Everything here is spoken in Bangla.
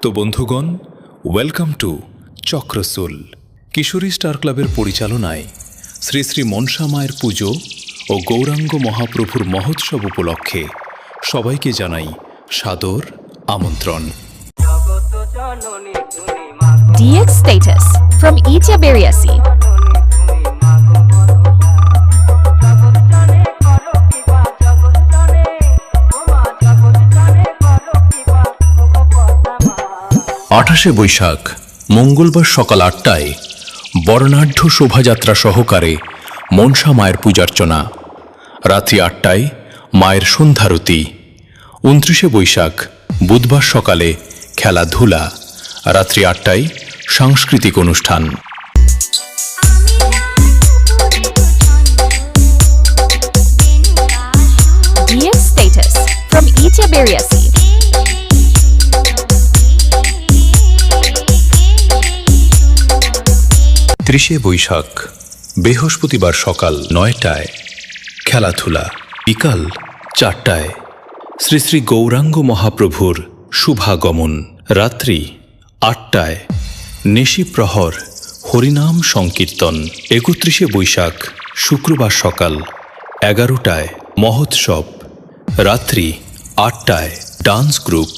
তো বন্ধুগণ, ওয়েলকাম টু চক্রসুল। কিশোরী স্টার ক্লাবের পরিচালনায় শ্রী শ্রী মনসা মায়ের পুজো ও গৌরাঙ্গ মহাপ্রভুর মহোৎসব উপলক্ষে সবাইকে জানাই সাদর আমন্ত্রণ। DX Status from Itya Beriasi. আঠাশে বৈশাখ মঙ্গলবার সকাল ৮টায় বর্ণাঢ্য শোভাযাত্রা সহকারে মনসা মায়ের পূজার্চনা, রাত্রি ৮টায় মায়ের সন্ধ্যারতি। ২৯শে বৈশাখ বুধবার সকালে খেলাধুলা, রাত্রি ৮টায় সাংস্কৃতিক অনুষ্ঠান। DX Status from Itya Beriasi. ৩০শে Boishakh বৃহস্পতিবার সকাল ৯টায় খেলাধুলা, বিকাল ৪টায় শ্রী শ্রী গৌরাঙ্গ মহাপ্রভুর শুভাগমন, রাত্রি ৮টায় নিশিপ্রহর হরিনাম সংকীর্তন। ৩১শে বৈশাখ শুক্রবার সকাল ১১টায় মহোৎসব, রাত্রি ৮টায় ডান্স গ্রুপ।